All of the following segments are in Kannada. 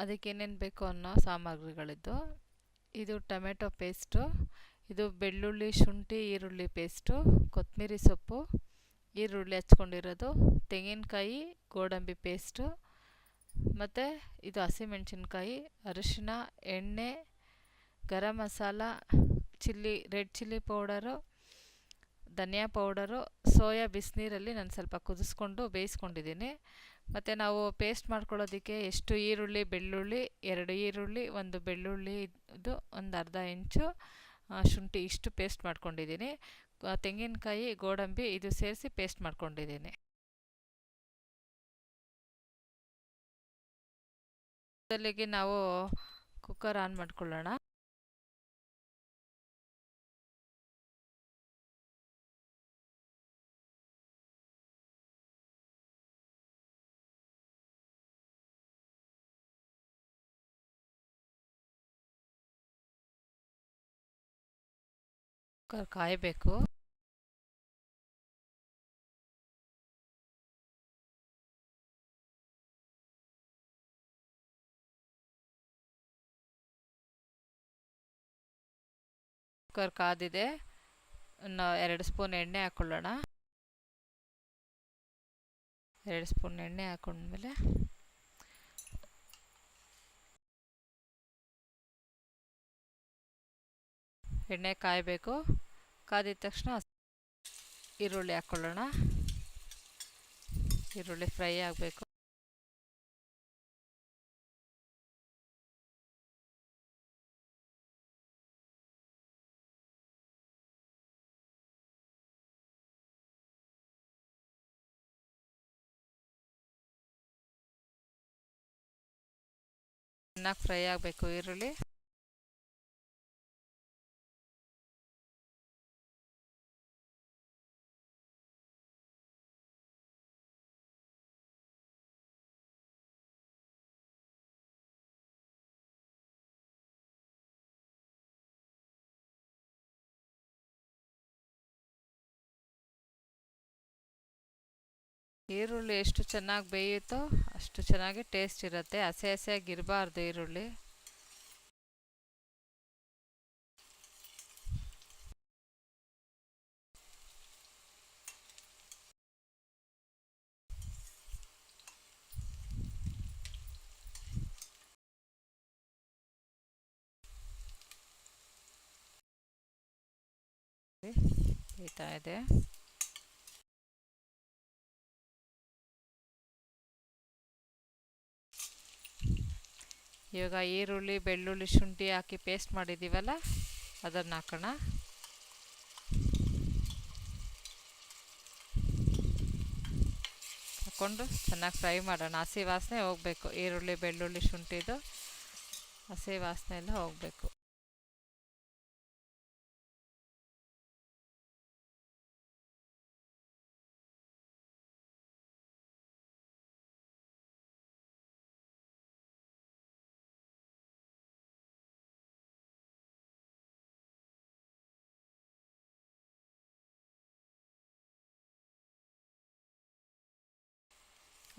ಅದಕ್ಕೆ ಏನೇನು ಬೇಕು ಅನ್ನೋ ಸಾಮಗ್ರಿಗಳಿದ್ದು, ಇದು ಟೊಮೆಟೊ ಪೇಸ್ಟು, ಇದು ಬೆಳ್ಳುಳ್ಳಿ ಶುಂಠಿ ಈರುಳ್ಳಿ ಪೇಸ್ಟು, ಕೊತ್ತಂಬರಿ ಸೊಪ್ಪು, ಈರುಳ್ಳಿ ಹಚ್ಕೊಂಡಿರೋದು, ತೆಂಗಿನಕಾಯಿ ಗೋಡಂಬಿ ಪೇಸ್ಟು, ಮತ್ತು ಇದು ಹಸಿಮೆಣಸಿನ್ಕಾಯಿ, ಅರಿಶಿನ, ಎಣ್ಣೆ, garam masala, red chilli powder, ಧನಿಯಾ ಪೌಡರು, ಸೋಯಾ ಬಿಸಿನೀರಲ್ಲಿ ನಾನು ಸ್ವಲ್ಪ ಕುದಿಸ್ಕೊಂಡು ಬೇಯಿಸ್ಕೊಂಡಿದ್ದೀನಿ. ಮತ್ತು ನಾವು ಪೇಸ್ಟ್ ಮಾಡ್ಕೊಳ್ಳೋದಕ್ಕೆ ಎಷ್ಟು ಈರುಳ್ಳಿ, ಬೆಳ್ಳುಳ್ಳಿ, 2 ಈರುಳ್ಳಿ, 1 ಬೆಳ್ಳುಳ್ಳಿ, ಇದು ಒಂದು ಅರ್ಧ ಇಂಚು ಶುಂಠಿ, ಇಷ್ಟು ಪೇಸ್ಟ್ ಮಾಡ್ಕೊಂಡಿದ್ದೀನಿ. ತೆಂಗಿನಕಾಯಿ ಗೋಡಂಬಿ ಇದು ಸೇರಿಸಿ ಪೇಸ್ಟ್ ಮಾಡ್ಕೊಂಡಿದ್ದೀನಿ. ಮೊದಲಿಗೆ ನಾವು ಕುಕ್ಕರ್ ಆನ್ ಮಾಡ್ಕೊಳ್ಳೋಣ. ಕುಕ್ಕರ್ ಕಾಯಬೇಕು. ಕುಕ್ಕರ್ ಕಾದಿದೆ. 2 ಸ್ಪೂನ್ ಎಣ್ಣೆ ಹಾಕ್ಕೊಳ್ಳೋಣ. 2 ಸ್ಪೂನ್ ಎಣ್ಣೆ ಹಾಕೊಂಡ್ಮೇಲೆ ಎಣ್ಣೆ ಕಾಯಬೇಕು. ಕಾದಿದ ತಕ್ಷಣ ಈರುಳ್ಳಿ ಹಾಕ್ಕೊಳ್ಳೋಣ. ಈರುಳ್ಳಿ ಫ್ರೈ ಆಗಬೇಕು. ಚೆನ್ನಾಗಿ ಫ್ರೈ ಆಗಬೇಕು ಈರುಳ್ಳಿ. ಈರುಳ್ಳಿ ಎಷ್ಟು ಚೆನ್ನಾಗಿ ಬೇಯುತ್ತೋ ಅಷ್ಟು ಚೆನ್ನಾಗಿ ಟೇಸ್ಟ್ ಇರುತ್ತೆ. ಹಸೆ ಹಸೆಯಾಗಿ ಇರಬಾರ್ದು ಈರುಳ್ಳಿ. ಬೇಯ್ತಾ ಇದೆ. ಇವಾಗ ಈರುಳ್ಳಿ, ಬೆಳ್ಳುಳ್ಳಿ, ಶುಂಠಿ ಹಾಕಿ ಪೇಸ್ಟ್ ಮಾಡಿದ್ದೀವಲ್ಲ, ಅದನ್ನು ಹಾಕೋಣ. ಹಾಕ್ಕೊಂಡು ಚೆನ್ನಾಗಿ ಫ್ರೈ ಮಾಡೋಣ. ಹಸಿ ವಾಸನೆ ಹೋಗಬೇಕು. ಈರುಳ್ಳಿ, ಬೆಳ್ಳುಳ್ಳಿ, ಶುಂಠಿದು ಹಸಿ ವಾಸನೆ ಎಲ್ಲ ಹೋಗಬೇಕು.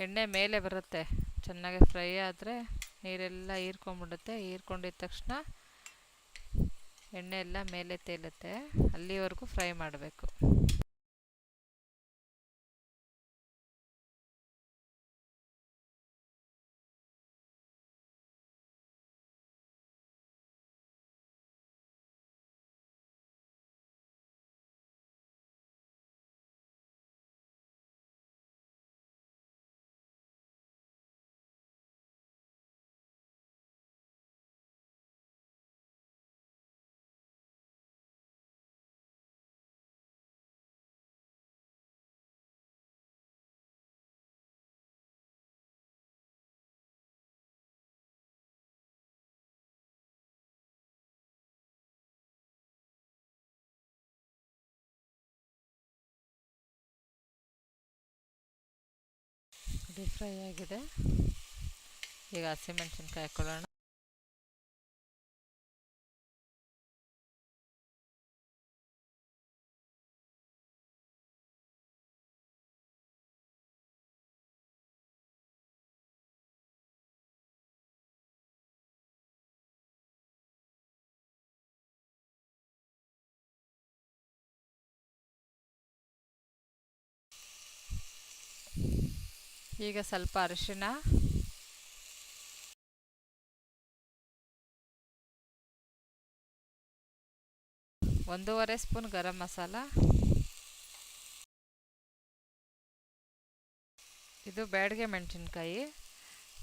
ಎಣ್ಣೆ ಮೇಲೆ ಬರುತ್ತೆ. ಚೆನ್ನಾಗಿ ಫ್ರೈ ಆದರೆ ನೀರೆಲ್ಲ ಹೀರ್ಕೊಂಡ್ಬಿಡುತ್ತೆ. ಹೀರ್ಕೊಂಡಿದ್ದ ತಕ್ಷಣ ಎಣ್ಣೆ ಎಲ್ಲ ಮೇಲೆ ತೇಲುತ್ತೆ. ಅಲ್ಲಿವರೆಗೂ ಫ್ರೈ ಮಾಡಬೇಕು. ಡೀಪ್ ಫ್ರೈ ಆಗಿದೆ. ಈಗ ಹಸಿಮೆಣಸಿನ್ಕಾಯಿ ಹಾಕ್ಕೊಳ್ಳೋಣ. ಈಗ ಸ್ವಲ್ಪ ಅರಿಶಿಣ, 1.5 ಸ್ಪೂನ್ ಗರಂ ಮಸಾಲ, ಇದು ಬ್ಯಾಡಗೆ ಮೆಣಸಿನ್ಕಾಯಿ,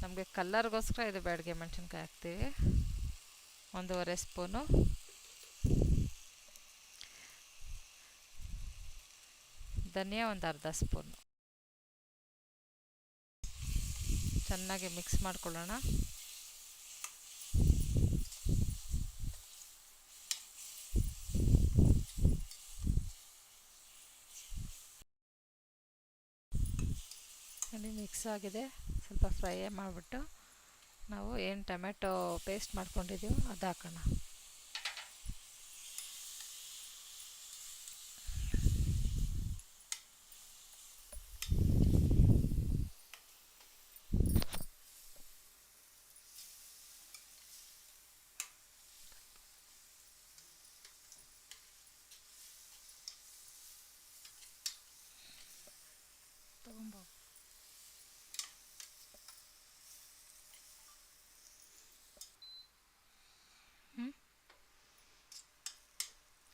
ನಮಗೆ ಕಲ್ಲರ್ಗೋಸ್ಕರ ಇದು ಬ್ಯಾಡಗೆ ಮೆಣಸಿನ್ಕಾಯಿ ಹಾಕ್ತೀವಿ. 1.5 ಸ್ಪೂನು ಧನಿಯಾ, ಒಂದು ಅರ್ಧ ಸ್ಪೂನು. ಚೆನ್ನಾಗಿ ಮಿಕ್ಸ್ ಮಾಡ್ಕೊಳ್ಳೋಣ. ಅಲ್ಲಿ ಮಿಕ್ಸ್ ಆಗಿದೆ. ಸ್ವಲ್ಪ ಫ್ರೈ ಮಾಡಿಬಿಟ್ಟು ನಾವು ಏನು ಟೊಮೆಟೊ ಪೇಸ್ಟ್ ಮಾಡ್ಕೊಂಡಿದ್ದೀವೋ ಅದು ಹಾಕೋಣ.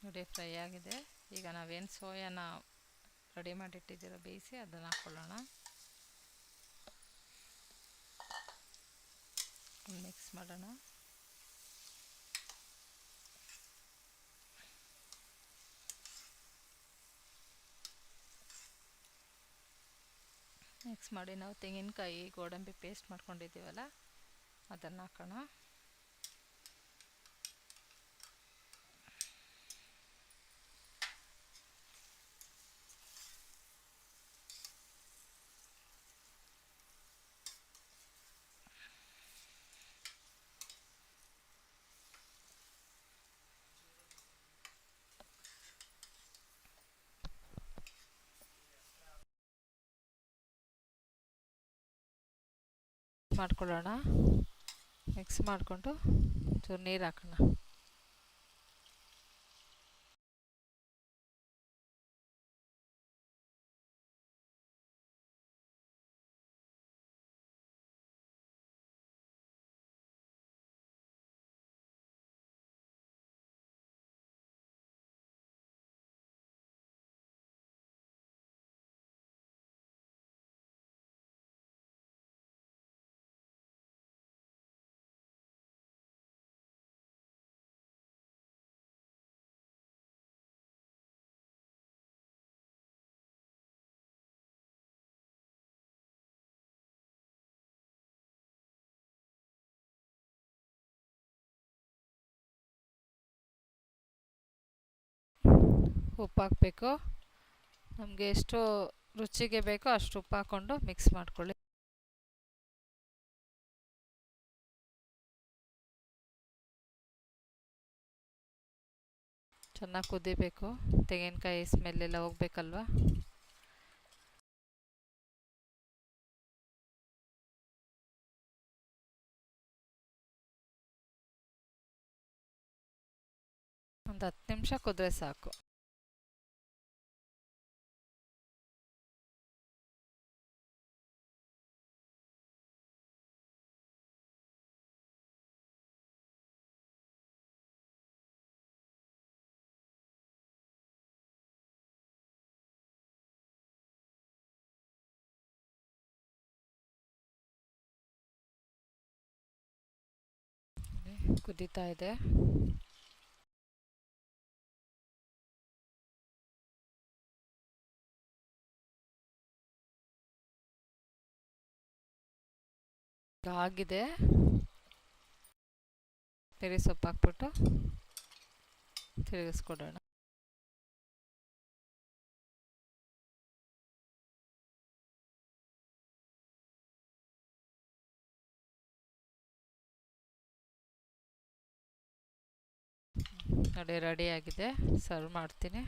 ನೋಡಿ ಫ್ರೈ ಆಗಿದೆ. ಈಗ ನಾವೇನು ಸೋಯಾನ ರೆಡಿ ಮಾಡಿಟ್ಟಿದ್ದೀರೋ ಬೇಯಿಸಿ ಅದನ್ನು ಹಾಕ್ಕೊಳ್ಳೋಣ. ಮಿಕ್ಸ್ ಮಾಡೋಣ. ಮಿಕ್ಸ್ ಮಾಡಿ ನಾವು ತೆಂಗಿನಕಾಯಿ ಗೋಡಂಬಿ ಪೇಸ್ಟ್ ಮಾಡ್ಕೊಂಡಿದ್ದೀವಲ್ಲ ಅದನ್ನು ಹಾಕೋಣ. ಮಾಡ್ಕೊಳ್ಳೋಣ. ಮಿಕ್ಸ್ ಮಾಡಿಕೊಂಡು ಚೂರು ನೀರು ಹಾಕೋಣ. ಉಪ್ಪು ಹಾಕಬೇಕು. ನಮಗೆ ಎಷ್ಟು ರುಚಿಗೆ ಬೇಕೋ ಅಷ್ಟು ಉಪ್ಪು ಹಾಕ್ಕೊಂಡು ಮಿಕ್ಸ್ ಮಾಡ್ಕೊಳ್ಳಿ. ಚೆನ್ನಾಗಿ ಕುದಿಬೇಕು. ತೆಂಗಿನಕಾಯಿ ಸ್ಮೆಲ್ಲೆಲ್ಲ ಹೋಗ್ಬೇಕಲ್ವ. ಒಂದು 10 ನಿಮಿಷ ಕುದ್ರೆ ಸಾಕು. ಕುದೀತಾ ಇದೆ. ಆಗಿದೆ. ಪುರಿ ಸೊಪ್ಪು ಹಾಕ್ಬಿಟ್ಟು ತಿರುಗಿಸ್ಕೊಡೋಣ. ನೋಡಿ ರೆಡಿ ಆಗಿದೆ. ಸರ್ವ್ ಮಾಡ್ತೀನಿ.